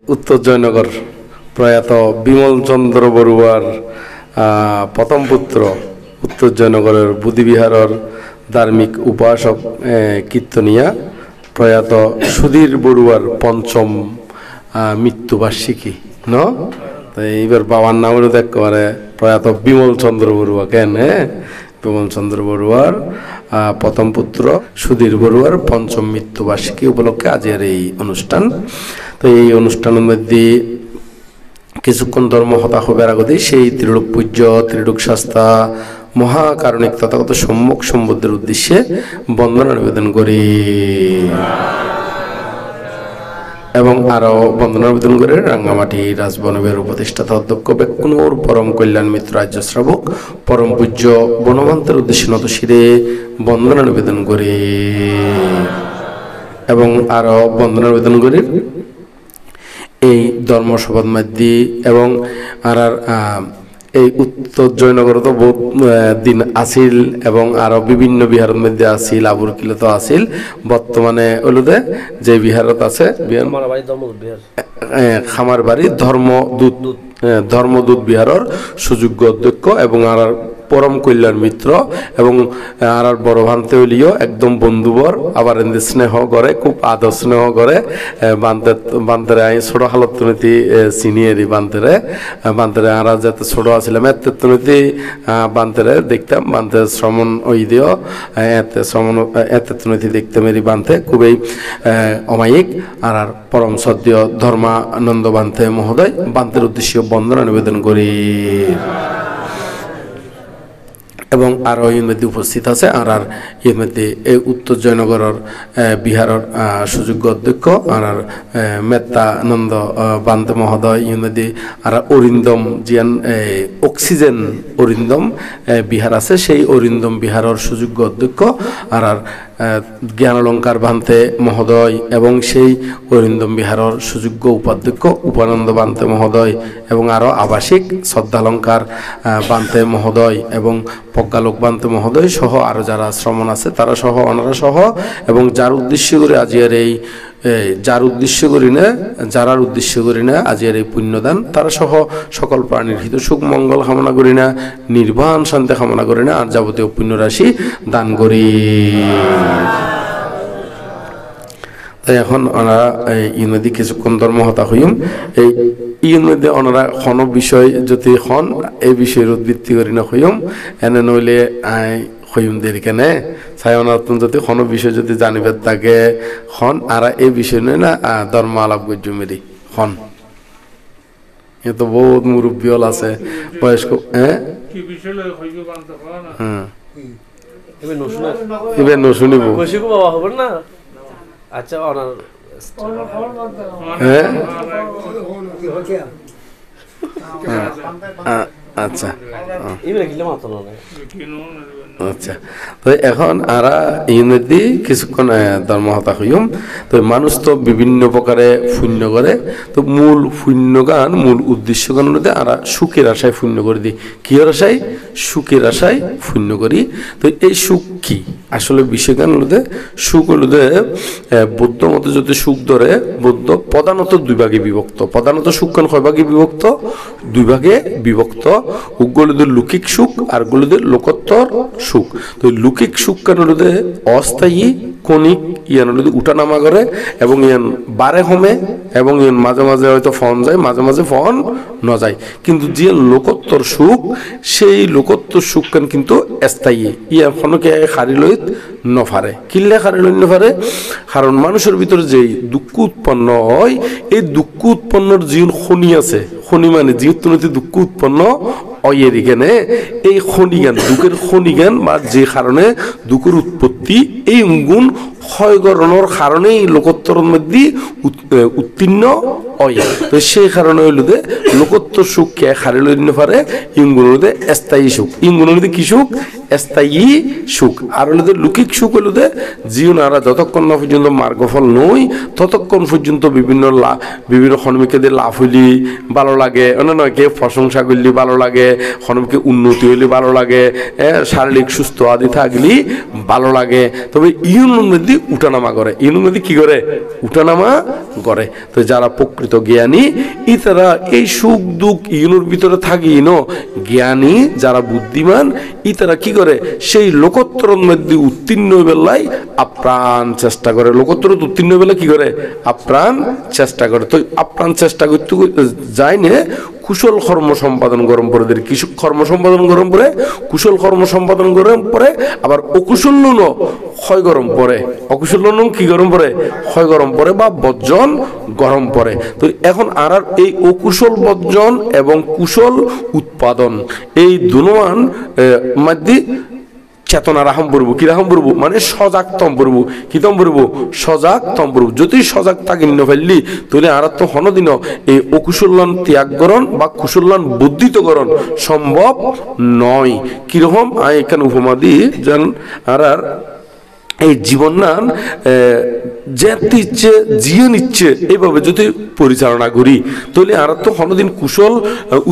উত্তর জয়নগর প্রয়াত বিমল চন্দ্র বড়ুয়ার প্রথম পুত্র উত্তর জয়নগরের বুদ্ধিবিহারের ধার্মিক উপাসক কীর্তনিয়া প্রয়াত সুধীর বড়ুয়ার পঞ্চম মৃত্যুবার্ষিকী ন এইবার বাবার নাম হলো একেবারে প্রয়াত বিমল চন্দ্র বড়ুয়া কেন বিমল চন্দ্র বড়ুয়ার প্রথম পুত্র সুধীর বড়ুয়ার পঞ্চম মৃত্যুবার্ষিকী উপলক্ষে আজকের এই অনুষ্ঠান। তো এই অনুষ্ঠানের মধ্যে কিছুক্ষণ ধর্ম হতা হবার আগতে সেই ত্রিলোক পূজ্য ত্রিলোক শাস্তা মহাকারণিক তথাগত সম্যক সম্বুদ্ধের উদ্দেশ্যে বন্দনা নিবেদন করি এবং আরো বন্দনা নিবেদন করে রাঙ্গামাটি রাজবনবের উপদেষ্টাতা অধ্যক্ষ বেকুনুর পরম কল্যাণ মিত্র রাজ্য শ্রাবক পরম পূজ্য বনমন্ত্রের উদ্দেশ্যে নত শিরে বন্দনা নিবেদন করি এবং আরো বন্দনা নিবেদন করি এই ধর্মসভার মধ্যে এবং আর এই উত্তর জয়নগর তো বহুত দিন আসিল এবং আরো বিভিন্ন বিহারের মধ্যে আসিল আবুর কিলো তো আসিল বর্তমানে ওলুদে যে বিহারত আছে খামার বাড়ি ধর্মদূত বিহারের সুযোগ্য অধ্যক্ষ এবং আর পরম কল্যাণ মিত্র এবং আর বড় ভান্তে হইলিও একদম বন্ধুবর আবার এনে স্নেহ করে খুব আদর স্নেহ করে বান্তেরে আই ছোট হালত নীতি সিনিয়রি বান্তেরে আর যাতে ছোট আসলাম এত নীতি বান্তেরে দেখতাম বান্তে শ্রমণ ওই দিও এতে শ্রমণ এত নীতি দেখতাম এরি বান্তে খুবই অমায়িক আর পরম সদ্য ধর্মানন্দ বান্তে মহোদয় বান্তের উদ্দেশ্যে বন্দনা নিবেদন করি এবং আরও এর মধ্যে উপস্থিত আছে আর এর মধ্যে এই উত্তর জয়নগরের বিহারের সুযোগ্য অধ্যক্ষ আর মেত্তানন্দ বান্ত মহোদয় এর মধ্যে আর অরিন্দম জিয়ান অক্সিজেন অরিন্দম বিহার আছে সেই অরিন্দম বিহারের সুযোগ্য অধ্যক্ষ আর জ্ঞানালঙ্কার বান্তে মহোদয় এবং সেই অরিন্দম বিহারের সুযোগ্য উপাধ্যক্ষ উপানন্দ বান্তে মহোদয় এবং আরও আবাসিক শ্রদ্ধালঙ্কার বান্তে মহোদয় এবং প্রজ্ঞালোক বান্তে মহোদয় সহ আরও যারা শ্রমণ আছে তারা সহ ওনারা সহ এবং যার উদ্দেশ্য করে আজকের এই যার উদ্দেশ্য করি না যারার উদ্দেশ্য করি না আজকের এই পুণ্যদান তারা সহ সকল প্রাণীর হিত সুখ মঙ্গল কামনা করি না নির্বাণ শান্তি কামনা করি না আর যাবতীয় পুণ্যরাশি দান করি। তাই এখন ওনারা এই নদী কিছুক্ষণ ধর্ম হতা হইম এই মধ্যে ওনারা কোন বিষয় যদি হন এই বিষয়ের উদ্বৃত্তি করি না হইম এনে নইলে হইম দেরি কেনে চাই ওনার যদি কোনো বিষয় যদি জানিবার থাকে হন আর এই বিষয় নয় না ধর্ম আলাপ করছো মেরি হন এ তো বহুত মুরব্বী হল আছে বয়স্ক এবার নশুনিব না আচ্ছা আচ্ছা আচ্ছা তো এখন আর এই মধ্যে কিছুক্ষণ ধর্মহতা হইম তো মানুষ তো বিভিন্ন প্রকারে পুণ্য করে তো মূল পুণ্য গান মূল উদ্দেশ্য গান মধ্যে আর সুখের আশায় পুণ্য করে দিই কিহর আশায় সুখের আশায় পুণ্য করি তো এই সুখ কি আসলে বিষয় গান হলুদে সুখ হলুদে বৌদ্ধ মতে যদি সুখ ধরে বৌদ্ধ প্রধানত দুই ভাগে বিভক্ত প্রধানত সুখ গান কয় ভাগে বিভক্ত দুই ভাগে বিভক্ত উগুলোদের লৌকিক সুখ আর গুলোদের লোকোত্তর সুখ তো লৌকিক সুখ কেন হলুদে অস্থায়ী কণিক ইয়ান হলুদে উঠানামা করে এবং ইয়ান বারে হোমে এবং ইয়ান মাঝে মাঝে হয়তো ফোন যায় মাঝে মাঝে ফোন ন যায় কিন্তু যে লোকোত্তর সুখ সেই লোকোত্তর সুখ কেন কিন্তু স্থায়ী ইয়া ফোনকে হারি লইত নফারে কিল্লে হারি লই নফারে কারণ মানুষের ভিতরে যে দুঃখ উৎপন্ন হয় এই দুঃখ উৎপন্নর যে খনি আছে খনি মানে যেহেতু দুঃখ উৎপন্ন অয়ের এখানে এই খনিজ্ঞান দুঃখের খনিজ্ঞান বা যে কারণে দুঃখের উৎপত্তি এই গুণ ক্ষয়করণের কারণে এই লোকোত্তর মধ্যে উত্তীর্ণ হয় তো সেই কারণে হইল যে লোকোত্তর সুখকে হারে লইতে পারে ইঙ্গুলোতে স্থায়ী সুখ ইঙ্গুলোতে কি সুখ স্থায়ী সুখ। আর হলো লৌকিক সুখ হলো জীবন আরা যতক্ষণ না পর্যন্ত মার্গফল নই ততক্ষণ পর্যন্ত বিভিন্ন হনমিকে লাভ হইলি ভালো লাগে, নয় কে প্রশংসা করলি ভালো লাগে, হনমিকে উন্নতি হইলে ভালো লাগে, শারীরিক সুস্থ আদি থাকলি ভালো লাগে। তবে ইউনুর মধ্যে উঠানামা করে, ইউনুর মধ্যে কি করে উঠানামা করে। তো যারা প্রকৃত জ্ঞানী ইতারা এই সুখ দুঃখ ইউনুর ভিতরে থাকি জ্ঞানী যারা বুদ্ধিমান ইতারা কি করে সেই লোকোত্তরের মধ্যে উত্তীর্ণ বেলায় আপ্রাণ চেষ্টা করে, লোকোত্তর উত্তীর্ণ বেলা কি করে আপ্রাণ চেষ্টা করে। তো আপ্রাণ চেষ্টা করতে যায় না কুশল কর্ম সম্পাদন গরম পরে কিছু কর্ম সম্পাদন গরম পরে, কুশল কর্ম সম্পাদন গরম পরে, আবার অকুশল নুন ক্ষয় গরম পরে, অকুশল নুন কি গরম পরে ক্ষয় গরম পরে বা বর্জন গরম পরে। তো এখন আর এই অকুশল বর্জন এবং কুশল উৎপাদন এই দুনোয়ান মধ্যে চেতনা রাহাম পড়বো, কি রাহাম পড়বো মানে সজাগতম পড়বো, কিতম পড়বো সজাগতম পড়বো। যদি সজাগ থাকি নিন ফেললি তাহলে আর তো হনদিন এই অকুশল্যান ত্যাগকরণ বা কুশল্যান বুদ্ধিতকরণ সম্ভব নয়। কিরকম এখানে উপমা দিই যেন আর এই জীবনান যেতে ইচ্ছে জিয়ে নিচ্ছে এইভাবে যদি পরিচালনা করি তাহলে আর তো কোনোদিন কুশল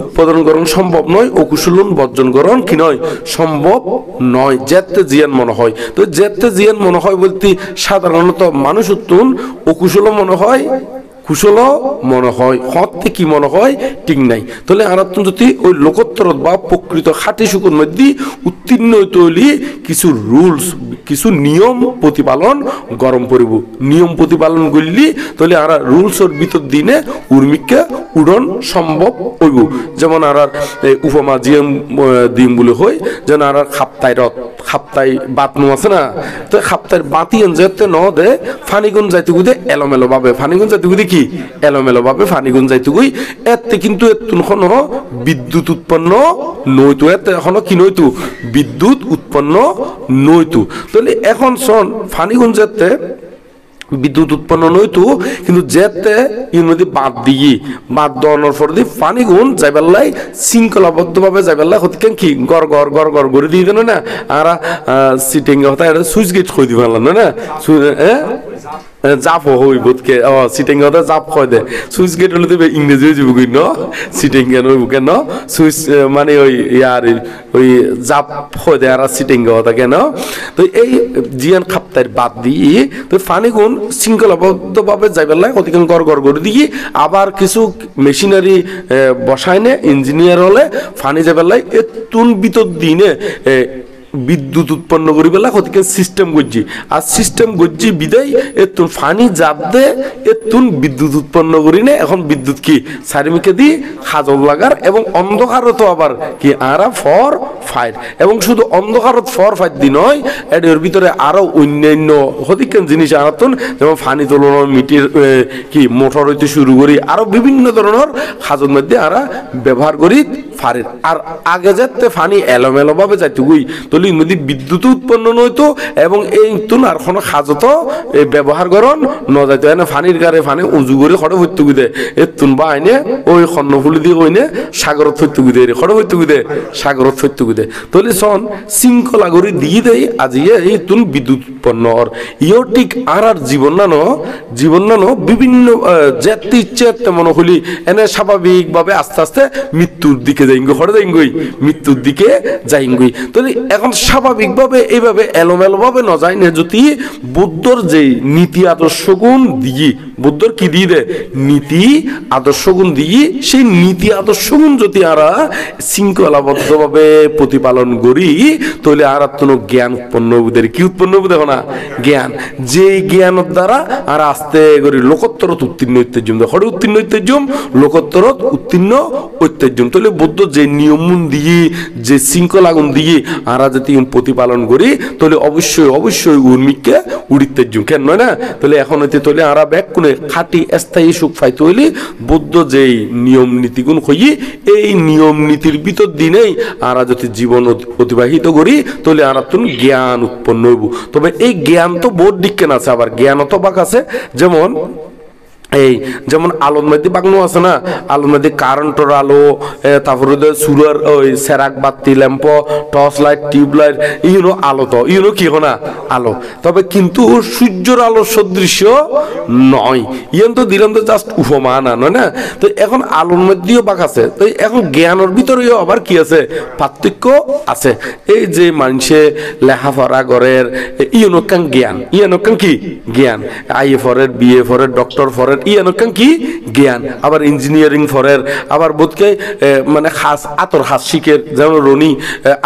উৎপাদন করণ সম্ভব নয়, অকুশল বর্জন করণ কি নয় সম্ভব নয়। যেতে জিয়ান মনে হয়, তো যেতে জিয়ান মনে হয় বলতে সাধারণত মানুষ উত্তন অকুশল মনে হয়, কুশল মনে হয়, হতে কি মনে হয় ঠিক নাই। তাহলে আর যদি ওই লোকোত্তর বা প্রকৃত খাঁটি সুখের মধ্যে উত্তীর্ণ তৈরি কিছু রুলস কিছু নিয়ম প্রতিপালন গরম পড়ব, নিয়ম প্রতিপালন করলি তাহলে আর রুলসের ভিতর দিনে উর্মিকা উড়ন সম্ভব হইব। যেমন আর উপমা জিএম দিম বলে হয় যেন আর খাপ্তাই রথ খাপ্তাই বাতনু আছে না, তো খাপ্তাইয়ের বাতি যেতে ন দে ফানিগুন যাইতে গুদে এলোমেলো ভাবে, ফানিগুন যাইতে গুদে কি এলোমেলো ভাবে ফানিগুন যাইতে গুই এতে কিন্তু এতক্ষণ বিদ্যুৎ উৎপন্ন নইতো, এতে এখনো কি নইতো বিদ্যুৎ উৎপন্ন নইতো। তাহলে এখন শোন ফানিগুন যেতে বিদ্যুৎ উৎপন্ন নইতো কিন্তু যেতে এর মধ্যে বাদ দিয়ে বাদ দেওয়ানোর পর দিয়ে পানি গুণ যাইবেলাই শৃঙ্খলাবদ্ধ ভাবে যাইবেলাই হতে কি গড় গড় গড় গড় করে দিয়ে দেন না are sitting Hota switch gate খুঁজে দিবে না জাপ হই বোধকে সিটিং হতে জাপ হয় দে সুইচ গেট হলে দেবে ইংরেজি হয়ে যাবো ন সিটিং কেন হইব কেন সুইচ মানে ওই ইয়ার ওই জাপ হয় দে আর সিটিং হতা কেন। তো এই জিয়ান খাপ্তার বাদ দিয়ে তো ফানি গুণ শৃঙ্খলাবদ্ধ ভাবে যাইবেলাই অতিক্ষণ গড় গড় করে দিয়ে আবার কিছু মেশিনারি বসায় নে ইঞ্জিনিয়ার হলে ফানি যাবেলাই এতুন ভিতর দিনে বিদ্যুৎ উৎপন্ন করি বেলা হতে সিস্টেম করছি আর সিস্টেম করছি বিদায় এতুন ফানি জাপ দে এতুন বিদ্যুৎ উৎপন্ন করি না। এখন বিদ্যুৎ কি সারিমিকে দি হাজল লাগার এবং অন্ধকারত আবার কি আরা ফর ফাইট এবং শুধু অন্ধকারত ফর ফাইট দি নয় এর ভিতরে আরো অন্যান্য হতিকেন জিনিস আনাতন যেমন ফানি তোলন মিটির কি মোটর হইতে শুরু করি আরো বিভিন্ন ধরনের হাজর মধ্যে আরা ব্যবহার করি ফারের। আর আগে যেতে ফানি এলোমেলো ভাবে যাইতে গুই নদী বিদ্যুৎ উৎপন্ন নইতো এবং এই তুন আর কোনো খাজত ব্যবহার করন ন যাইতো এনে ফানির গারে ফানি উজু করে খড়ে হইতে গুদে এ তুন বা আইনে ওই খন্নফুলি দিয়ে কইনে সাগরত হইতে গুদে খড়ে হইতে গুদে সাগরত হইতে গুদে তাহলে সন শৃঙ্খলা করে দিয়ে দেয় আজিয়ে এই তুন বিদ্যুৎ উৎপন্ন হর ইও ঠিক আর জীবন নানো বিভিন্ন যেতে ইচ্ছে তেমন হলি এনে স্বাভাবিকভাবে আস্তে আস্তে মৃত্যুর দিকে যাইঙ্গই খড়ে যাইঙ্গই মৃত্যুর দিকে যাইঙ্গই। তাহলে এখন স্বাভাবিকভাবে এইভাবে এলোমেলো ভাবে ন যায় না যদি বুদ্ধর যে নীতি আদর্শ গুণ দিয়ে বুদ্ধর কি দিয়ে দেয় নীতি আদর্শ গুণ দিয়ে সেই নীতি আদর্শ গুণ যদি আরা শৃঙ্খলাবদ্ধ ভাবে প্রতিপালন করি তাহলে আর কোনো জ্ঞান উৎপন্ন বুদের কি উৎপন্ন দেখো না জ্ঞান, যে জ্ঞানের দ্বারা আর আস্তে করে লোকোত্তরত উত্তীর্ণ ঐতিহ্যম হরে উত্তীর্ণ ঐতিহ্যম লোকোত্তরত উত্তীর্ণ ঐতিহ্যম। তাহলে বুদ্ধ যে নিয়ম দিয়ে যে শৃঙ্খলা গুণ দিয়ে আরা যদি প্রতিপালন করি তাহলে অবশ্যই অবশ্যই উর্মিককে উড়িতে কেন নয় না। তাহলে এখন হইতে তাহলে আরা ব্যাক কোনে খাঁটি স্থায়ী সুখ পাইতে হইলে বুদ্ধ যেই নিয়ম নীতিগুণ হই এই নিয়ম নীতির ভিতর দিনেই আরা যদি জীবন অতিবাহিত করি তাহলে আরা তুন জ্ঞান উৎপন্ন হইব। তবে এই জ্ঞান তো বহুত দিক কেন আছে আবার জ্ঞান অত বাক আছে যেমন এই যেমন আলোর মধ্যে বাগনো আছে না, আলোর মধ্যে কারেন্টের আলো, তারপরে সুরার ওই সেরাক বাতি, lamp, torch light, tube light, ইউনো আলো, তো ইউনো কি না আলো, তবে কিন্তু সূর্যের আলোর সদৃশ্য নয়। ইয়ন তো দিলাম তো জাস্ট উপমা না, নয় না? তো এখন আলোর মধ্যেও বাক আছে, তো এখন জ্ঞানের ভিতরেও আবার কি আছে, পার্থক্য আছে। এই যে মানুষে লেখাপড়া করের ইয়নকান জ্ঞান, ইয়নকান কি জ্ঞান, আইএ ফরের, বিএ ফরের, ডক্টর ফরের, ইয়ানকান কি জ্ঞান, আবার ইঞ্জিনিয়ারিং ফরের, আবার বোধকে মানে খাস আতর হাস শিখের, যেমন রনি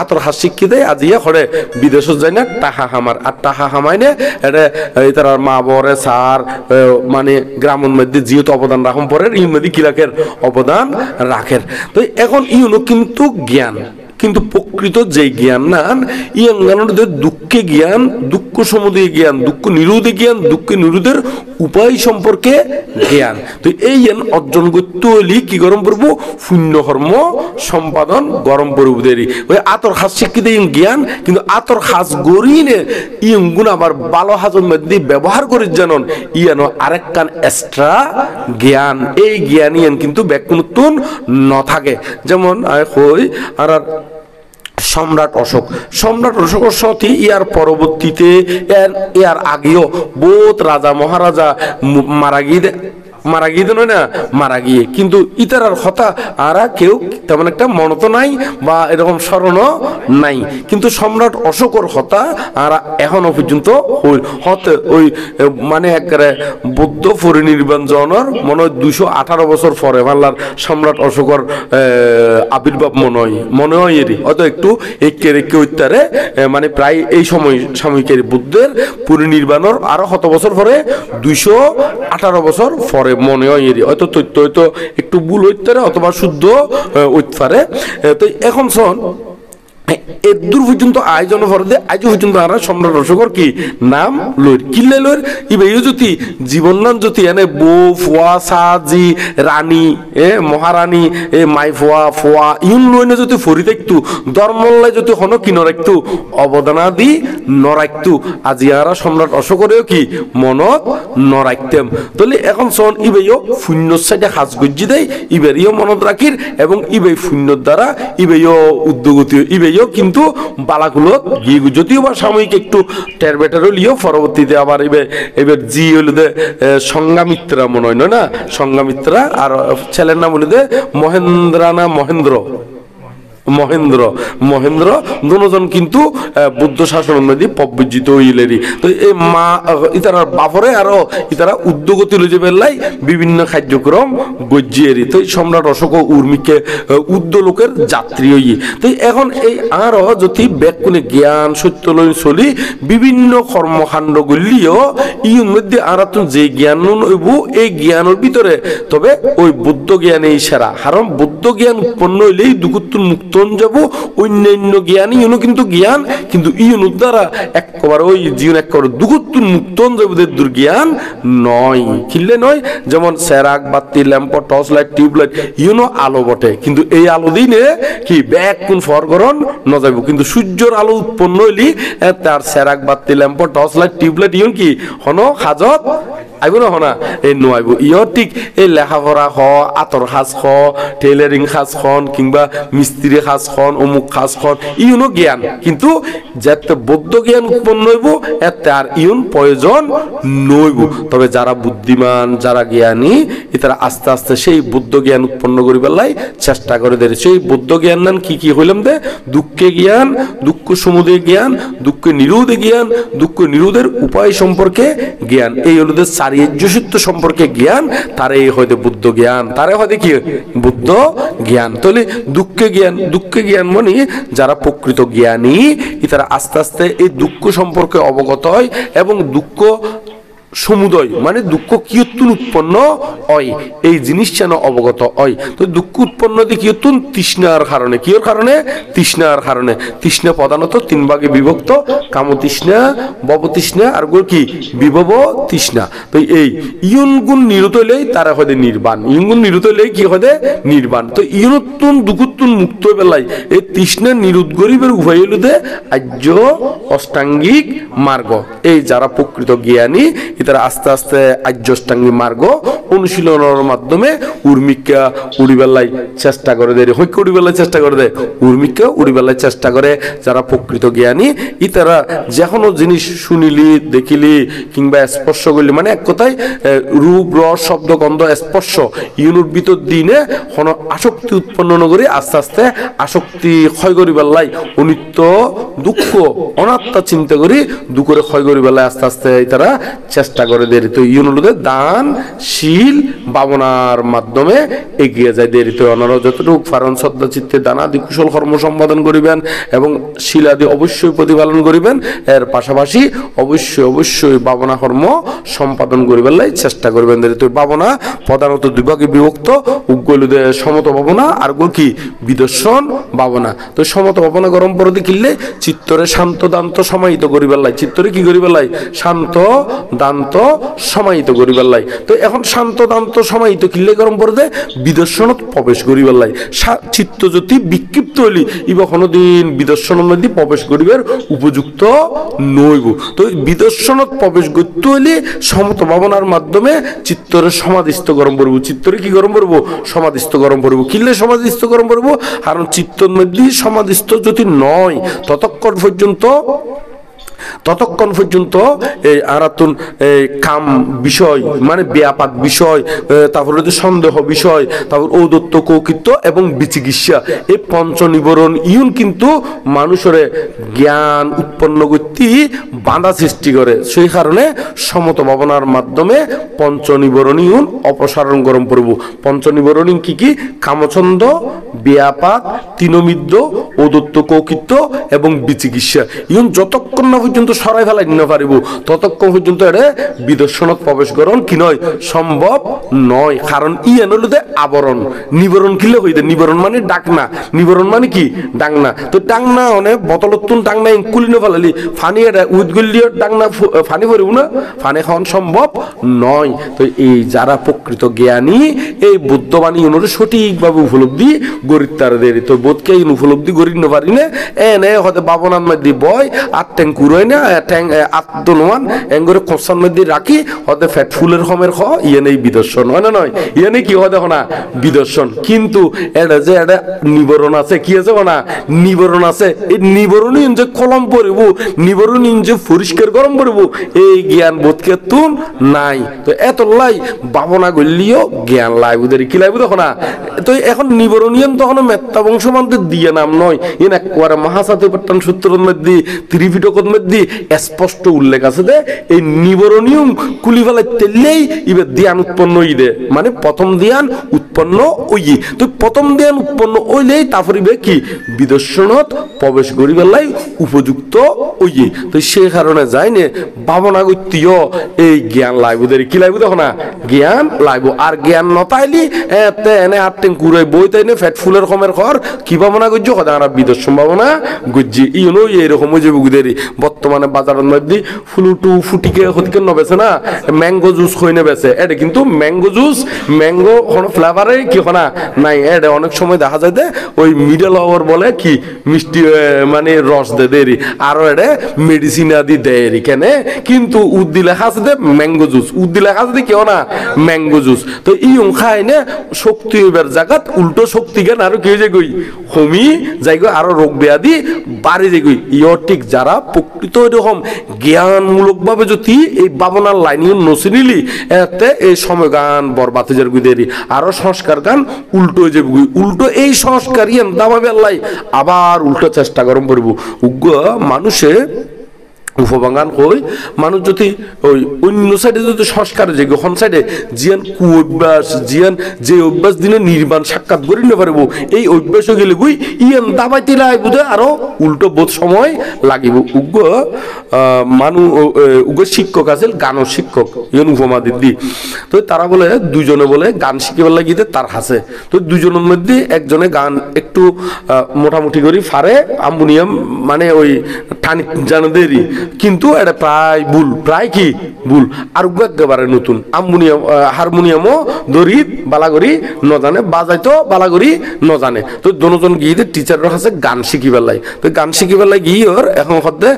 আতর হাস শিক্ষি দেয় আজিয়া করে বিদেশত যায় না টাকা হামার, আর টাকা হামায় না এটা তার মা বরে সার মানে গ্রামের মধ্যে যেহেতু অবদান রাখুন পরের ইউন মধ্যে কিলাকের অবদান রাখের। তো এখন ইউনো কিন্তু জ্ঞান, কিন্তু প্রকৃত যে জ্ঞান নান ইয়াঙ্গানোদের দুঃখে জ্ঞান, দুঃখ সমুদয় জ্ঞান, দুঃখ নিরোধে জ্ঞান, দুঃখ নিরোধের উপায় সম্পর্কে জ্ঞান। তো এই জ্ঞান অর্জন করতে হলে কি গরম পড়বো, শূন্য কর্ম সম্পাদন গরম পড়ব দেরি। ওই আতর হাস শিক্ষিত জ্ঞান, কিন্তু আতর হাস গড়িনে ইয়গুণ আবার ভালো হাজের মধ্যে ব্যবহার করি জানন ইয়ানো আরেকখান এক্সট্রা জ্ঞান। এই জ্ঞান ইয়ান কিন্তু ব্যাকুণ ন থাকে। যেমন হই আর সম্রাট অশোক, সম্রাট অশোকের সাথে ইয়ার পরবর্তীতে ইয়ার আগেও বহুত রাজা মহারাজা মারা গিয়ে নয় না, মারা গিয়ে কিন্তু ইতারার কথা আর কেউ তেমন একটা মনত নাই বা এরকম স্মরণও নাই। কিন্তু সম্রাট অশোকর কথা আর এখনো পর্যন্ত হতে ওই মানে একেবারে বৌদ্ধ পরিনির্বাণ জনের মনে হয় 218 বছর পরে বাংলার সম্রাট অশোকর আবির্ভাব মনে হয় এরই হয়তো একটু একে উত্তরে মানে প্রায় এই সময় সাময়িকের বুদ্ধের পরিনির্বাণের আরো কত বছর পরে 218 বছর পরে মনে হয় এরই হয়তো তথ্য হয়তো একটু ভুল হইতে পারে অথবা শুদ্ধ হইতে পারে। তো এখন শোন এদূর পর্যন্ত আয়োজন ফরদে আজ পর্যন্ত আর সম্রাট অশোকর কি নাম লইর কিল্লে লইর ইবে যদি জীবন নাম যদি এনে বউ ফুয়া সাজি রানী মহারানী মাই ফুয়া ফুয়া ইউন লইনে যদি ফরি থাকতু ধর্মল্লাই যদি হন কি নরাখতু অবদানা দি নরাখতু আজি আর সম্রাট অশোকরেও কি মনত নরাখতেম। তাহলে এখন শোন ইবেও শূন্য সাইডে হাজ গজ্জি দেয় ইবেরিও মনত রাখির এবং ইবে শূন্যর দ্বারা ইবেও উদ্যোগতি ইবে কিন্তু বালাগুলো যদিও বা সাময়িক একটু টেরবেটার হলিও পরবর্তীতে আবার এবার জি হইল সংঘামিত্রা মনে হয় না, সংঘামিত্রা আর ছেলের নাম হইল মহেন্দ্র দুজন কিন্তু বুদ্ধ শাসনের মধ্যে প্রবৃজিত হইলেরই। তো এই মা ইতারা বাপরে আরো ইতারা উদ্যোগতি লইতে পেলাই বিভিন্ন কার্যক্রম গজ্জিয়েরি। তো সম্রাট অশোক উর্মিকে উদ্যোলোকের যাত্রী হই। তো এখন এই আরো যদি ব্যাকুণে জ্ঞান সত্য লই চলি বিভিন্ন কর্মকাণ্ড গুলিও ইউর মধ্যে আর যে জ্ঞান হইব এই জ্ঞানের ভিতরে তবে ওই বুদ্ধ জ্ঞানেই সেরা। কারণ বুদ্ধ জ্ঞান উৎপন্ন হইলেই দুঃখতুন মুক্ত যাব। অন্যান্য জ্ঞান ইউনো কিন্তু জ্ঞান কিন্তু ইউনুর দ্বারা একবার ওই জীবন একবার দুঃখতুন মুক্ত যাবদের দুর্জ্ঞান নয়, খিললে নয়। যেমন সেরাক বাতি lamp torch light tube light ইউনো আলো বটে, কিন্তু এই আলো দিনে কি ব্যাগ কোন ফরগরণ ন যাব। কিন্তু সূর্যের আলো উৎপন্ন হইলি তার সেরাক বাতি lamp torch light tube light ইউন কি হন হাজত আইব না হনা এই নোয়াইব। ইয় ঠিক এই লেখাপড়া হ আতর সাজ খ টেইলারিং সাজ খন কিংবা মিস্ত্রি সাজ খন অমুক সাজ খন ইউনো জ্ঞান, কিন্তু যাতে বৌদ্ধ জ্ঞান উৎপন্ন হইব এতে আর ইউন প্রয়োজন নইব। তবে যারা বুদ্ধিমান যারা জ্ঞানী তারা আস্তে আস্তে সেই বুদ্ধ জ্ঞান উৎপন্ন করি পেলাই চেষ্টা করে দেয়। সেই বুদ্ধ জ্ঞান নান কি হইলাম দে দুঃখে জ্ঞান, দুঃখ সমুদয় জ্ঞান, দুঃখ নিরোধে জ্ঞান, দুঃখ নিরোধের উপায় সম্পর্কে জ্ঞান, এই হলো চারিয্যসূত্র সম্পর্কে জ্ঞান, তারে হয়তো বুদ্ধ জ্ঞান, তারে হয়তো কি বুদ্ধ জ্ঞান। তাহলে দুঃখে জ্ঞান মানে যারা প্রকৃত জ্ঞানী তারা আস্তে আস্তে এই দুঃখ সম্পর্কে অবগত হয় এবং দুঃখ সমুদয় মানে দুঃখ কি উৎপন্ন হয় এই জিনিস যেন অবগত হয়। তো দুঃখ উৎপন্ন কি তৃষ্ণার কারণে, কিয়র কারণে তৃষ্ণার কারণে। তৃষ্ণা প্রধানত তিন ভাগে বিভক্ত, কাম তৃষ্ণা, ভব তৃষ্ণা আর কি বিভব তৃষ্ণা। তো এই ইয়ন গুণ নিরত হইলেই তারা হয়তো নির্বাণ, ইয়ন গুণ নিরত হইলেই কি হয় নির্বাণ। তো ইয়নতুন দুঃখতুন মুক্ত বেলায় এই তৃষ্ণা নিরোধ গরিবের উভয় হইল আর্য অষ্টাঙ্গিক মার্গ। এই যারা প্রকৃত জ্ঞানী ইতারা আস্তে আস্তে আর্যষ্টাঙ্গী মার্গ অনুশীলনের মাধ্যমে উর্মিকা উড়িবেলায় চেষ্টা করে দেয়, হইকে উড়িবেলায় চেষ্টা করে দেয়, উর্মিকা উড়িবেলায় চেষ্টা করে। যারা প্রকৃত জ্ঞানী ইতারা যে কোনো জিনিস শুনিলি দেখিলি কিংবা স্পর্শ করলি, মানে এক কথায় রূপ রস শব্দ গন্ধ স্পর্শ ইউনুর ভিতর দিনে কোনো আসক্তি উৎপন্ন নগরী আস্তে আস্তে আসক্তি ক্ষয় করি বেলায় অনিত্য দুঃখ অনাত্মা চিন্তা করি দুঃখরে ক্ষয় করি বেলায় আস্তে আস্তে তারা চেষ্টা করে দেরি। তো ইউনুদের দান শীল ভাবনার মাধ্যমে এগিয়ে যায় দেরি। তো ওনারা যতটুকু ফারণ শ্রদ্ধা চিত্তে দান আদি কুশল কর্ম সম্পাদন করিবেন এবং শীল আদি অবশ্যই প্রতিপালন করিবেন। এর পাশাপাশি অবশ্যই ভাবনা কর্ম সম্পাদন করিবার লাই চেষ্টা করবেন দেরি। তো ভাবনা প্রধানত দুই ভাগে বিভক্ত, উগ্গলুদে সমত ভাবনা আর কি বিদর্শন ভাবনা। তো সমত ভাবনা গরম পরতে কিনলে চিত্তরে শান্ত দান্ত সমাহিত করিবার লাই, চিত্তরে কি করিবার লাই শান্ত দান্ত সমাহিত করিবার লাই। তো এখন শান্ত দান্ত সমাহিত কিনলে গরম পরতে বিদর্শনত প্রবেশ করিবার লাই। চিত্ত যদি বিক্ষিপ্ত হইলি ইবা কোনোদিন বিদর্শনের মধ্যে প্রবেশ করিবার উপযুক্ত নইব। তো বিদর্শনত প্রবেশ করতে হইলে সমত ভাবনার মাধ্যমে চিত্তরে সমাধিস্থ গরম করব। চিত্তরে কি গরম করব সমাধিস্থ গরম করব। কিনলে সমাধিস্থ গরম করব কারণ চিত্তর মধ্যে সমাধিস্থ যদি নয় ততক্ষণ পর্যন্ত এই আরাতুন কাম বিষয় মানে ব্যাপাক বিষয়, তারপরে সন্দেহ বিষয়, তারপর ঔদত্ত কৌকিত্ব এবং বিচিকিৎসা এই পঞ্চ নিবরণ ইউন কিন্তু মানুষের জ্ঞান উৎপন্ন করতে বাধা সৃষ্টি করে। সেই কারণে সমত ভাবনার মাধ্যমে পঞ্চ নিবরণ ইউন অপসারণ গরম করব। পঞ্চ নিবরণ কি কি কামছন্দ ব্যাপাক তিনমিদ্য ঔদত্ত কৌকিত্ব এবং বিচিকিৎসা ইউন যতক্ষণ না পর্যন্ত সরাই ফেলাই নিতে পারিব ততক্ষণ পর্যন্ত এটা বিদর্শনত প্রবেশ করণ কি নয় সম্ভব নয়। কারণ এনলুদে আবরণ নিবরণ কিলে হইতে, নিবরণ মানে ডাকনা, নিবরণ মানে কি ডাকনা। তো ডাকনা অনেক বতলতুন ডাকনা কুলিনে ফেলালি ফানি এটা উদ গলিয়ে ডাকনা ফানি ভরিব না, ফানি খাওয়ান সম্ভব নয়। তো এই যারা প্রকৃত জ্ঞানী এই বুদ্ধবাণী অনুরে সঠিকভাবে উপলব্ধি গরিব তারা দেরি। তো বোধকে উপলব্ধি গরিব না পারি না এনে হয়তো বাবনার মধ্যে বয় আর ট্যাং কুড়োয় না ট্যাং আত্মনোয়ান এঙ্গরে কোসার মধ্যে রাখি হয়তো ফ্যাট ফুলের হমের খ ইয়ে নেই বিদর্শন হয় না নয়, ইয়ে নেই কি হয় দেখো না বিদর্শন। কিন্তু এটা যে এটা নিবরণ আছে কি আছে না নিবরণ আছে, এই নিবরণী যে কলম পড়িব নিবরণী যে পরিষ্কার গরম পড়িব এই জ্ঞান বোধকে তুন নাই। তো এত লাই ভাবনা করলিও জ্ঞান লাইব দেরি কি লাইব দেখো না। তো এখন নিবরণীয় তখন মেত্তা বংশ মানতে দিয়ে নাম নয়, ইন একবারে মহাসাতে পট্টান সূত্রের মধ্যে ত্রিপিটকের মধ্যে স্পষ্ট উল্লেখ আছে যে এই নিবরণীয়ম কুলি ফেলাই তেললেই এবার ধ্যান উৎপন্ন হইবে, মানে প্রথম ধ্যান উৎপন্ন হই। তো প্রথম ধ্যান উৎপন্ন হইলেই তারপরে কি বিদর্শনত প্রবেশ করিবেলাই উপযুক্ত হই। তো সেই কারণে যায়নি ভাবনা করতেও এই জ্ঞান লাইব দেরি কি লাইব দেখো না জ্ঞান লাইব। আর জ্ঞান নতাইলি এনে আটটেন কুড়াই বই তাইনে ফ্যাট ফুলের কমের ঘর কি ভাবনা করছো কথা বিদর্শন ভাবনা গুজি ইউনো এইরকম হয়ে যাবে গুদেরি। বর্তমানে বাজারের মধ্যে ফুলুটু ফুটিকে হতিকে নবেছে না ম্যাঙ্গো জুস হইনে বেছে, এটা কিন্তু ম্যাঙ্গো জুস ম্যাঙ্গো কোনো ফ্লেভারে কি না নাই। এটা অনেক সময় দেখা যায় যে ওই মিডল আওয়ার বলে কি মিষ্টি মানে রস দে দেরি আরো এটা মেডিসিন আদি দেয়রি কেনে, কিন্তু উদ্দি লেখা আছে যে ম্যাঙ্গো জুস, উদ্দি লেখা আছে কেউ না ম্যাঙ্গো জুস। তো ইউং খাই না শক্তি হইবার জায়গাত উল্টো শক্তি জ্ঞান আরো কেউ যে গই কমি যাই গো আরো রোগ ব্যাধি বাড়ি যে গই। ইয়র ঠিক যারা প্রকৃত এরকম জ্ঞানমূলক ভাবে যদি এই ভাবনার লাইন নসি নিলি এতে এই সময় গান বরবাতিজার গুদেরি আরো সংস্কার গান উল্টো হয়ে যাবে, উল্টো এই সংস্কার ইয়েন দাবাবে আল্লাহ আবার উল্টো চেষ্টা গরম করবো। উগ্র মানুষে উপবাঙ্গান কই মানুষ যদি ওই অন্য সাইডে যদি সংস্কার যে হন সাইডে জিয়ান কু অভ্যাস জিয়ান যে অভ্যাস দিনে নির্বাণ সাক্ষাৎ করি না পারবো এই অভ্যাস গেলে গুই ইয়ান দাবাইতে লাগবো আরো উল্টো বোধ সময় লাগিব। উগ্র উগ্র শিক্ষক আছে গানের শিক্ষক ইয়ান উপমা দিদি। তো তারা বলে দুজনে বলে গান শিখিবার লাগিতে তার হাসে। তো দুজনের মধ্যে একজনে গান একটু মোটামুটি করি ফারে হারমোনিয়াম মানে ওই টানি জানো দেরি কিন্তু এটা প্রায় ভুল, প্রায় কি ভুল। আর একেবারে নতুন হারমোনিয়ামও দড়ি বালাগরি ন জানে, বাজাইতো বালাগরি ন জানে। তো দুজন গিয়ে টিচারের কাছে গান শিখিবার লাই, তো গান শিখিবার লাই গিয়ে এখন হতে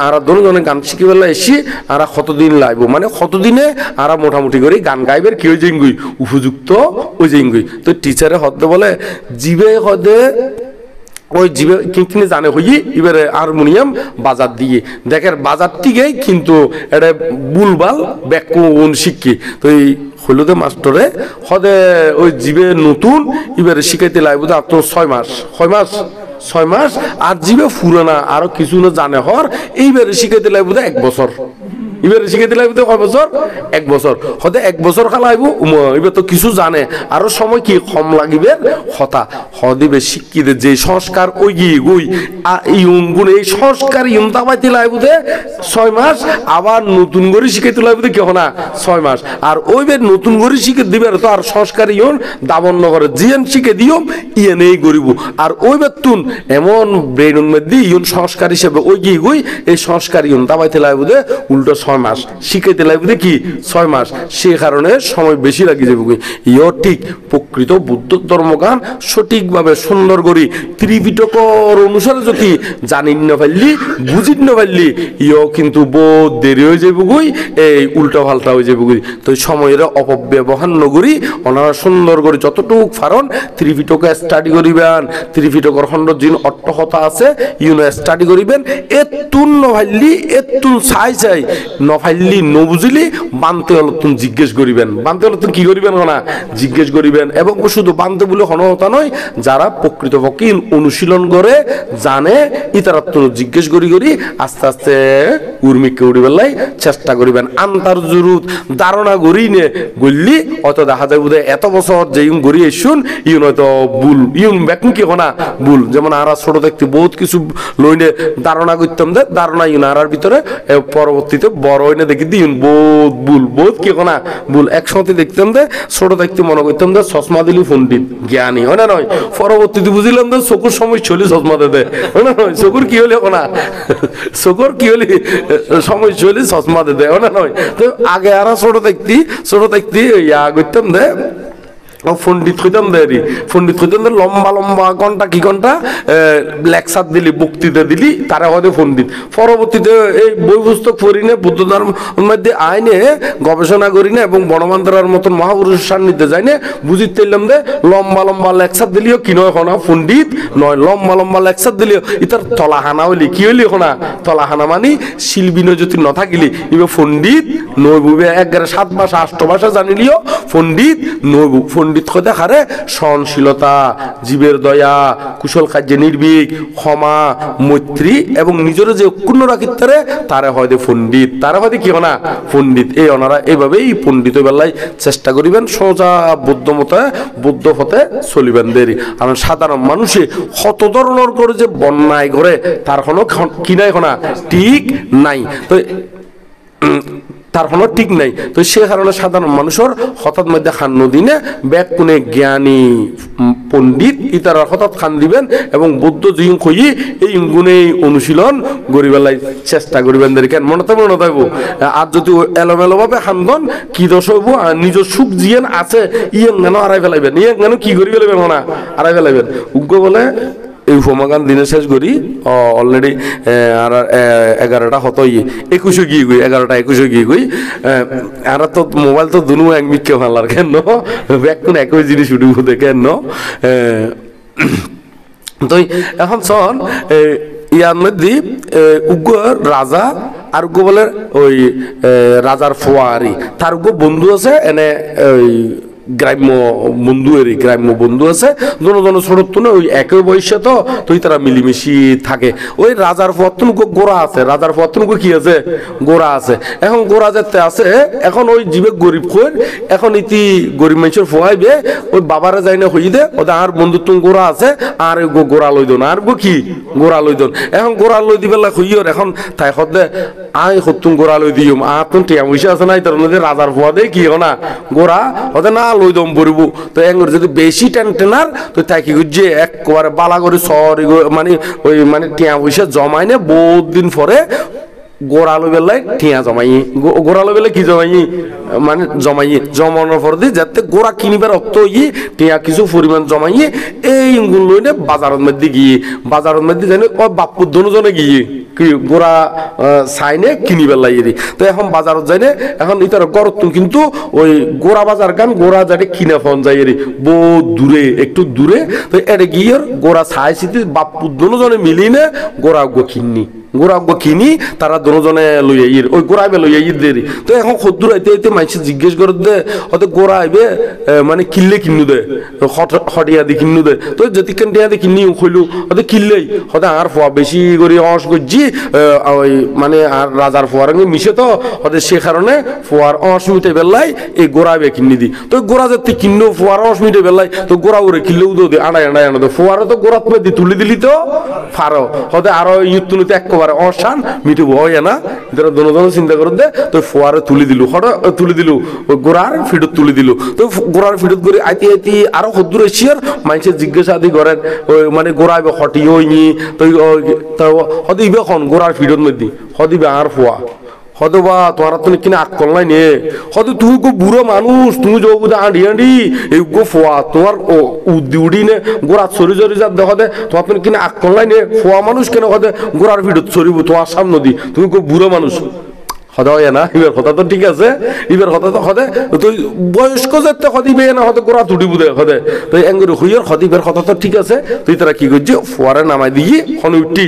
আর দুজনে গান শিখিবার লাই এসি আর কতদিন লাগবো, মানে কতদিনে আর মোটামুটি করে গান গাইবের কি হয়ে যাইগুই উপযুক্ত হয়ে যাইগুই। তো টিচারে হতে বলে জিবে হদে ওই জীবে কিনে জানে হই এবারে হারমোনিয়াম বাজার দিয়ে দেখের বাজার থেকেই কিন্তু এটা বুলবাল ব্যাকুন শিখি। তো এই হইলতে মাস্টরে হদে ওই জীবে নতুন এবারে শিখাইতে লাগবে আর তো 6 মাস আর জীবে ফুরানা আরো কিছু না জানে হর এইবারে শিখাইতে লাগবে 1 বছর। এবারে শিখাইতে লাগবে কয় বছর? 1 বছর। হতে 1 বছর খালা আইব এবার তো কিছু জানে আরো সময় কি কম লাগিবে হতা হদিবে শিক্ষিত যে সংস্কার ওই গিয়ে গুই ইউন গুণ এই সংস্কার ইউন দাবাইতে লাগবে 6 মাস, আবার নতুন করে শিখাইতে লাগবে কেহ না 6 মাস। আর ওই বের নতুন করে শিখে দিবে তো আর সংস্কার ইউন দাবন্ন করে জিয়ান শিখে দিও ইয়েন এই গরিব। আর ওই বেতুন এমন ব্রেনের মধ্যে ইউন সংস্কার হিসেবে ওই গিয়ে গুই এই সংস্কার ইউন দাবাইতে লাগবে উল্টো 6 মাস, শিখাইতে লাগবে কি 6 মাস। সে কারণে সময় বেশি লাগি যাবে। ইয় ঠিক প্রকৃত বুদ্ধ ধর্মগান সঠিকভাবে সুন্দর করি ত্রিপিটকর অনুসারে যদি জানিন না পারলি বুঝিন না পারলি ইয় কিন্তু বহুত দেরি হয়ে যাবে গুই, এই উল্টা পাল্টা হয়ে যাবে গুই। তো সময়ের অপব্যবহার নগরী ওনারা সুন্দর করে যতটুকু ফারণ ত্রিপিটকে স্টাডি করিবেন, ত্রিপিটকর খণ্ড যিন অট্টকথা আছে ইউনো স্টাডি করিবেন। এতুন নভাইলি এতুন চাই নফাইলি নবুঝিলি বানতে হল তুমি জিজ্ঞেস করিবেন, বানতে হলে তুমি কি করিবেন না জিজ্ঞেস করিবেন। এবং শুধু বানতে বলে হনহতা নয়, যারা প্রকৃতপক্ষে অনুশীলন করে জানে ইতারা তো জিজ্ঞেস করি আস্তে আস্তে উর্মিককে উড়িবেলাই চেষ্টা করিবেন। আন্তার জরুত ধারণা গড়ি নে গড়লি হয়তো দেখা যায় বোধহয় এত বছর যে ইউন গড়ি এসুন ইউন হয়তো ভুল ইউন ব্যাকুন কি হনা ভুল। যেমন আর ছোট দেখতে বহুত কিছু লইনে ধারণা করতাম দে ধারণা ইউন আর ভিতরে পরবর্তীতে বড় হইনে দেখি দিন বহুত ভুল, বহুত কি না ভুল। একসাথে দেখতাম দে ছোট দেখতে মনে করতাম দে চশমা দিলি পণ্ডিত জ্ঞানী হয় না নয়, পরবর্তীতে বুঝলাম দে চকুর সময় চলি চশমা দে হয় না নয়, চকুর কি হলে না চকুর কি হলে সময় চলি চশমা দে হয় না নয়। তো আগে আর ছোট দেখতি ইয়া করতাম দে পণ্ডিত হইতাম দেরি, পণ্ডিত হইতাম লম্বা লম্বা ঘন্টা কি ঘন্টা লেকচার দিলি বক্তৃতা দিলি তারা হয়তো পণ্ডিত। পরবর্তীতে এই বই পুস্তক পড়ি না বুদ্ধ ধর্মের মধ্যে আইনে গবেষণা করি না এবং বনমান্তরার মতন মহাপুরুষের সান্নিধ্যে যাই না বুঝিতে পারলাম যে লম্বা লম্বা লেকচার দিলিও কি নয় হনা পণ্ডিত নয়, লম্বা লম্বা লেকচার দিলিও ইতার তলাহানা হইলি কি হইলি হনা তলাহানা মানে শিল্পীন যদি ন থাকিলি ইবে পণ্ডিত নইবুবে 11 7 ভাষা 8 ভাষা জানিলিও পণ্ডিত নইবু। পণ্ডিত হতে হারে সহনশীলতা, জীবের দয়া, কুশল কার্যে নির্ভীক, ক্ষমা, মৈত্রী এবং নিজের যে অক্ষুণ্ণ রাখিতে তারা হয়তো পণ্ডিত, তারা হয়তো কি না পণ্ডিত। এই ওনারা এইভাবেই পণ্ডিত বেলায় চেষ্টা করিবেন সোজা বুদ্ধ পথে চলিবেন দেরি। আমার সাধারণ মানুষে কত ধরনের করে যে বন্যায় করে তার কোনো কি নাই না ঠিক নাই, তো তার কোনো ঠিক নাই। তো সে কারণে সাধারণ মানুষের হঠাৎ মধ্যে খান নদীনে ব্যাগ কোনে জ্ঞানী পণ্ডিত ইতারা হঠাৎ খান দিবেন এবং বৌদ্ধ জিং কই এই গুণে অনুশীলন গরিবেলাই চেষ্টা করিবেন দেরি। কেন মনে থাকবো আর যদি এলোমেলো ভাবে খান্দন কি দোষ হইব, নিজ সুখ জিয়েন আছে ইয়েন কেন হারাই ফেলাইবেন, ইয়েন কেন কি করি ফেলাইবেন না হারাই ফেলাইবেন। উগ্র বলে এই উপমাগান দিনে শেষ করি অলরেডি আর 11টা হতো 21 গিয়ে গই 11টা 21 গিয়ে গই আর তো মোবাইল তো দুনু এক মিটকে ভালার কেন ব্যাগ কোন একই জিনিস উঠি দেখেন তো এখন শোন ইয়ার মধ্যে উগ্র রাজা আর উগ্র বলে ওই রাজার ফোয়ারি তার উগ্র বন্ধু আছে এনে ওই গ্রাম্য বন্ধু আছে দুজন ছোট ওই একই বয়সে তো তুই তারা মিলিমিশি থাকে। ওই রাজার পত্তনকে গোড়া আছে, রাজার পত্তনকে কি আছে গোড়া আছে। এখন গোড়া যেতে আছে এখন ওই জীবে গরিব খোর এখন ইতি গরিব মানুষের ফোয়াইবে ওই বাবারা যাই না হই দে ওদের আর বন্ধুত্ব গোড়া আছে আর গোড়া লই দন আর কি গোড়া লই দন। এখন গোড়া লই দিবেলা হইয়র এখন তাই হদে আই হতুন গোড়া লই দিও আর তুন টিয়া পয়সা আছে নাই তার মধ্যে রাজার ফোয়া দে কি না গোড়া হতে না লই দম পড়ব। তো এঙ্গর যদি বেশি টেনার তো তাই কি করছে একবারে বালা করে সরি মানে ওই মানে টিয়া পয়সা জমাই নে বহুত দিন পরে গোড়ালো বেলায় টিয়া জমাই গোড়ালো বেলায় কি জমাই মানে জমাই জমানোর পর দিয়ে যাতে গোড়া কিনিবার অর্থ টিয়া কিছু পরিমাণ জমাই এই লইনে বাজারের মধ্যে গিয়ে বাজারের মধ্যে জানি ও বাপুর দুজনে গিয়ে কি গোড়া সাইনে কিনিবার লাগিয়ে তো এখন বাজারত যাই না এখন ইতার গরত কিন্তু ওই গোড়া বাজার গান গোড়া যাতে কিনা ফোন যাই বহু দূরে একটু দূরে তো এটা গিয়ে গোড়া সাই সিটি বাপুর দুজনে মিলি না গোড়া গো কিনি গোড়া কিনি তারা দুজনে লইয়া ইর ওই গোড়া আইবে লইয়া ইর দেরি তো এখন খদ্দুর আইতে আইতে মানুষ জিজ্ঞেস করে দে হয়তো গোড়া আইবে মানে কিনলে কিনু দে হটিয়া দি কিনু দে তো যেতিকেন টিয়া দি কিনি খুইলু হয়তো কিনলেই হয়তো আর ফোয়া বেশি করে অস করছি ওই মানে আর রাজার ফোয়ার মিশে তো হয়তো সে কারণে ফোয়ার অস মিটে বেলাই এই গোড়া আইবে কিনি দি তো গোড়া যাতে কিনো ফোয়ার অস মিটে বেলাই তো গোড়া উড়ে কিনলেও দো দে আড়াই আড়াই আনা তো ফোয়ারও তো গোড়া তুমি দি তুলে দিলি তো ফারো হয়তো আরো ইউতুনুতে এক অসান মিটব হয় না যারা দুজন চিন্তা করে দে তো ফোয়ারে তুলে দিল হঠাৎ তুলে দিল ওই গোড়ার ফিডত তুলে দিল তো গোড়ার ফিডত করে আইতে আইতে আরো হদ্দুর এসিয়ার মানুষের জিজ্ঞাসা আদি করেন ওই মানে গোড়া হটি হইনি তো হদিবে খন গোড়ার ফিডত মধ্যে হদিবে আর ফোয়া হয়তো বা তোমার তুমি কিনা আক করলাই নে হয়তো তুমি গো বুড়ো মানুষ তুমি যোগ আঁড়ি আঁড়ি এই গো ফোয়া তোমার উদ্দি উড়ি নে গোড়ার সরি সরি যা দেখো দে তোমার তুমি কিনা আক করলাই নে ফোয়া মানুষ কেন হদে গোড়ার ভিড়ত সরিব তোমার সামনে দি তুমি গো বুড়ো মানুষ হদা হয় না এবার কথা তো ঠিক আছে এবার কথা তো হদে তুই বয়স্ক যেতে হদিবে না হতে গোড়া তুটিব দে হদে তো এঙ্গুরি হইয়ার হদিবের কথা তো ঠিক আছে তুই তারা কি করছি ফোয়ারে নামাই দিয়ে হনে উঠি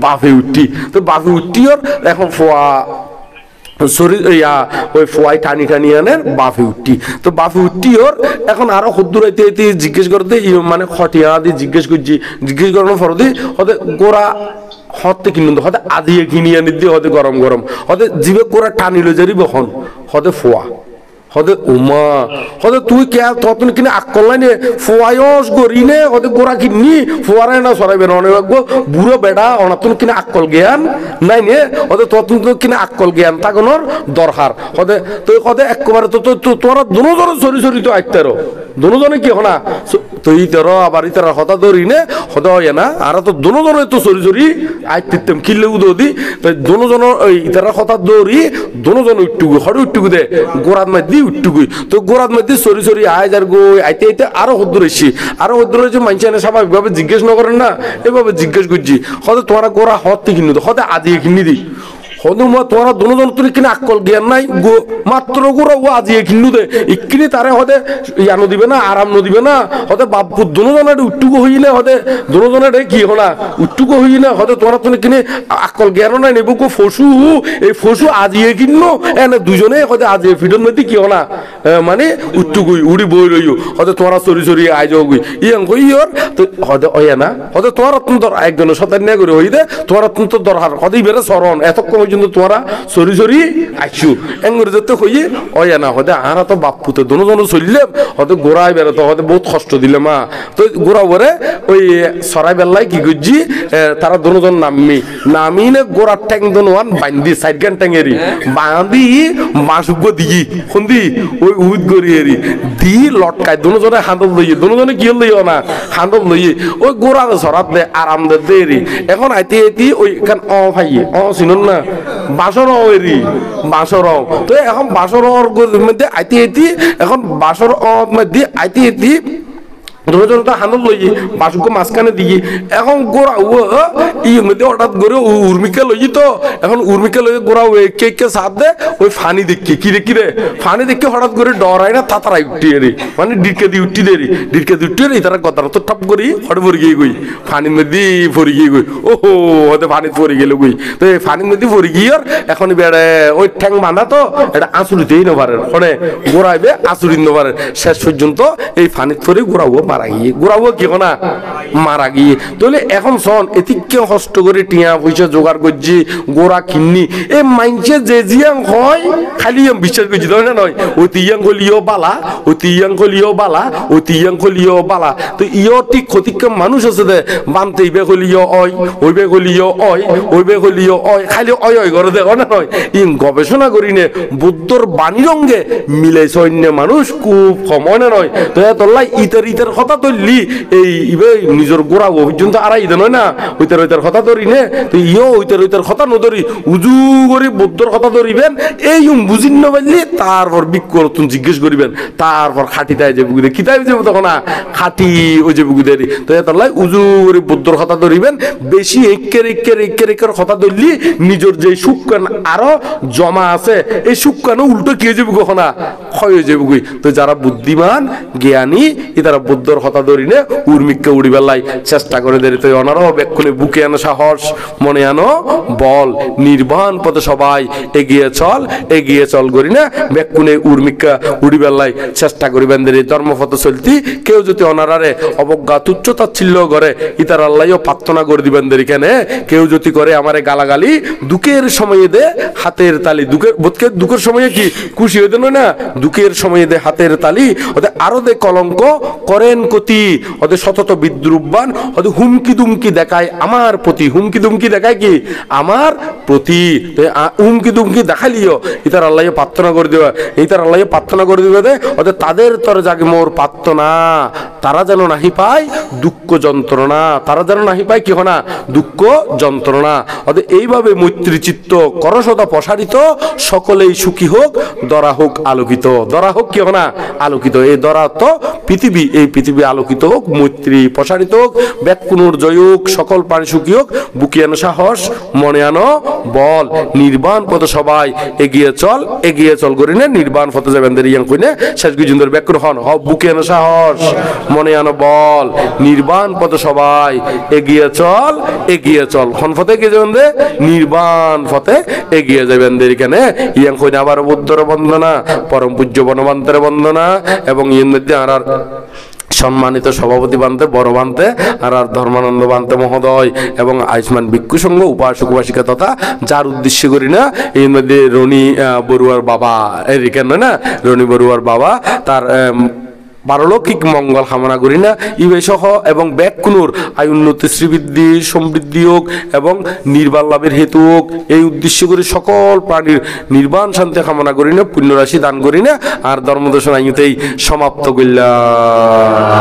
বাফে উঠি তো বাফে উঠিওর এখন ফোয়া শরীর ইয়া ওই ফোয়াই টানি টানি আনেন বাফে উঠি তো বাফে উঠি ওর এখন আরো হদ্দুর আইতে আইতে জিজ্ঞেস করতে মানে খটিয়া দিয়ে জিজ্ঞেস করছি জিজ্ঞেস করানোর পর দিয়ে হতে গোড়া হতে কিনুন হতে আদিয়ে কিনি আনি দিয়ে হতে গরম গরম হতে জিবে গোড়া টানি লই যাবি বখন হতে ফোয়া হতে উমা হতে তুই কে তখন কিনে আকল নে ফোয়ায়স গরি নে হতে গোড়া কিনি ফোয়ারে না সরাইবে না অনেক বুড়ো বেড়া অনাতন কিনে আকল জ্ঞান নাই নে হতে তখন কিনে আকল জ্ঞান তাগনোর দরকার হতে তুই হতে একবারে তো তোরা দুজনে সরি সরি তো আইতারো দুজনে কি হনা তুই তোর আবার ইতার হতা ধরি নে হতে হয় না আর তো দুজনে তো সরি সরি আইতিতাম কিনলে উদো দি দুজন ওই ইতার হতা দৌড়ি দুজন উঠটুকু হরে উঠটুকু দে গোড়াত মাই দি উঠটুকুই তো গোড়াত মধ্যে সরি সরি আয় যার গো আইতে আইতে আরো হদ্দুর এসছি আরো হদ্দুর এসে মানুষ এনে স্বাভাবিকভাবে জিজ্ঞেস না করেন না এভাবে জিজ্ঞেস করছি হয়তো তোমার গোড়া হতে কিনি তো হতে আজিয়ে কিনি দি হনুমা তোরা দুজন তুই কিনে আকল জ্ঞান নাই মাত্র গোড়া ও আজিয়ে কিনু দে ইকিনি তারে হতে ইয়ানো দিবে না আরাম দিবে না হতে বাপু দুজনের উট্টুকু হই না হতে দুজনের কি হনা উট্টুকু হই না হতে তোরা তুমি কিনে আকল জ্ঞান নাই নেবো ফসু এই ফসু আজিয়ে কিনো এনে দুজনে হতে আজিয়ে ফিডন মধ্যে কি হনা মানে উট্টুকুই উড়ি বই রইও হতে তোরা সরি সরি আই যাগুই ইয়াং কই ইয়র তো হতে হয় না হতে তোরা তুমি তোর একজনের সাথে নিয়ে করে হই দে তোরা তুমি তো দরকার হতেই বেড়ে সরণ এতক্ষণ পর্যন্ত তোরা সরি সরি আইসু এঙ্গুরি যেতে হইয়ে হয় না হতে আরা তো বাপুতে দুজন চললে হয়তো গোড়ায় বেরোতে হয়তো বহুত কষ্ট দিলে মা তো গোড়া বরে ওই সরাই বেলায় কি করছি তারা দুজন নামি নে গোড়ার ট্যাং দোয়ান বান্ধি সাইড গান ট্যাঙেরি বাঁধি মাসুগ্য দিই খুন্দি ওই উদ গড়িয়েরি দি লটকায় দুজনে হান্দব লইয়ে দুজনে কি লইও না হান্দব লইয়ে ওই গোড়া সরাত দে আরাম দে দেরি এখন আইতে আইতে ওই কান ভাইয়ে চিনুন না বাসর এরি বাসর তো এখন বাসর মধ্যে আইতে আইতে এখন বাসর মধ্যে আইতে আইতে দুজন তো হান্দব লই বাসুক মাঝখানে দিয়ে এখন গোড়া ই মধ্যে হঠাৎ করে উর্মিকা লই তো এখন উর্মিকা লই গোড়া কে সাথ দে ওই ফানি দেখি কি দেখি রে ফানি দেখি হঠাৎ করে ডরাই না তাতারাই উঠি রে মানে ডিটকে দিয়ে উঠি দে ডিটকে দিয়ে উঠি রে তারা কথা তো টপ করি হঠাৎ পড়ে গিয়ে গই ফানির মধ্যে পড়ে গিয়ে গই ওহো হতে ফানি পড়ে গেল গই তো এই ফানির মধ্যে পড়ে গিয়ে এখন বেড়ে ওই ঠ্যাং বাঁধা তো এটা আঁচুরিতেই না পারে মানে গোড়াইবে আঁচুরি না পারে শেষ পর্যন্ত এই ফানির পরে গোড়াবো মারা গিয়ে গোড়াবো কি না মারা গিয়ে তাহলে এখন শোন এতিকে কষ্ট করে টিয়া পয়সা জোগাড় করছি গোড়া কিন্নি এ মাইনছে যে জিয়াং হয় খালি বিশ্বাস করছি তাই না নয় ওই তিয়াং কলিও বালা ওই তিয়াং কলিও বালা ওই তিয়াং কলিও বালা তো ইয় ঠিক ক্ষতিকে মানুষ আছে দে বানতে ইবে কলিও অয় ওইবে কলিও অয় ওইবে কলিও অয় খালি অয় অয় করে দেখো না নয় ই গবেষণা করি নে বুদ্ধর বাণী রঙ্গে মিলে সৈন্য মানুষ খুব কম না নয় তো তোল্লাই ইতার ইতার কথা ধরলি এই ইবে নিজের গোড়া পর্যন্ত আড়াই দেন না ওইটার কথা ধরি নে তো ইও ওইটার কথা নধরি উজু করে বৌদ্ধর কথা ধরিবেন এই বুঝিন না পারলি তারপর বিক্ষরতুন জিজ্ঞেস করিবেন তারপর খাটি তাই যে বুকুদে কি তাই যাবো তখন খাটি ওই যে বুকুদের তো এত লাই উজু করে বৌদ্ধর কথা ধরিবেন বেশি একের কথা ধরলি নিজের যে সুকান আরো জমা আছে এই সুকানো উল্টো কি হয়ে যাবে কখনা ক্ষয় হয়ে যাবে তো যারা বুদ্ধিমান জ্ঞানী তারা বৌদ্ধর কথা ধরি নে উর্মিককে উড়ি বেলায় চেষ্টা করে দেরি তো অনারও বেক্ষণে বুকে আনো সাহস মনে আনো বল নির্বাণ পথে সবাই এগিয়ে চল করি না বেক্ষণে উর্মিকা উড়ি বেলায় চেষ্টা করিবেন দেরি ধর্মপথ চলতি কেউ যদি অনারারে অবজ্ঞা তুচ্ছতাচ্ছিল্য করে ইতার আল্লাহও প্রার্থনা করে দিবেন দেরি কেন কেউ যদি করে আমারে গালাগালি দুঃখের সময়ে দে হাতের তালি দুঃখের সময়ে কি খুশি হইতে নয় না দুঃখের সময়ে দে হাতের তালি ওদের আরো দে কলঙ্ক করেন কতি ওদের সতত বিদ্রুপবান ওদের হুমকি দুমকি দেখায় আমার প্রতি হুমকি দুমকি দেখায় কি আমার প্রতি হুমকি দুমকি দেখালিও ইতার আল্লাহ প্রার্থনা করে দেবে ইতার আল্লাহ প্রার্থনা করে দিবে দে ওদের তাদের তরে জাগে মোর প্রার্থনা তারা যেন নাহি পায় দুঃখ যন্ত্রণা তারা যেন নাহি পায় কি হনা দুঃখ যন্ত্রণা ওদের এইভাবে মৈত্রী চিত্ত করসদা প্রসারিত সকলেই সুখী হোক দরা হোক আলোকিত দরা হোক কি হনা আলোকিত এই দরা তো পৃথিবী এই পৃথিবী আলোকিত হোক মৈত্রী প্রসারিত হোক ব্যাকুনুর জয় হোক সকল প্রাণী সুখী হোক বুকে আনো সাহস মনে আনো বল নির্বাণ পথে সবাই এগিয়ে চল করি না নির্বাণ পথে যাবেন দেরিয়াং কইনে শেষ গুজিন্দর ব্যাকুর হন হ বুকে আনো সাহস মনে আনো বল নির্বাণ পথে সবাই এগিয়ে চল কোন পথে এগিয়ে যাবেন দে নির্বাণ পথে এগিয়ে যাবেন দেরি কেন ইয়াং কইনে আবার বুদ্ধর বন্দনা পরম পূজ্য বনবান্তের বন্দনা এবং এর মধ্যে আর সম্মানিত সভাপতি বানতে বড় বানতে আর ধর্মানন্দ বানতে মহোদয় এবং আয়ুষ্মান ভিক্ষু সংঘ উপাসক উপাসিকা তথা যার উদ্দেশ্য করি না এর মধ্যে রনি বড়ুয়ার বাবা এরিকেন না রনি বড়ুয়ার বাবা তার পারলৌকিক মঙ্গল কামনা করি না ইবে সহ এবং ব্যাকুনুর আয় উন্নতি শ্রীবৃদ্ধি সমৃদ্ধি হোক এবং নির্বাণ লাভের হেতু হোক এই উদ্দেশ্য করে সকল প্রাণীর নির্বাণ শান্তি কামনা করি না পুণ্যরাশি দান করি না আর ধর্মদর্শন আইনতেই সমাপ্ত করলাম।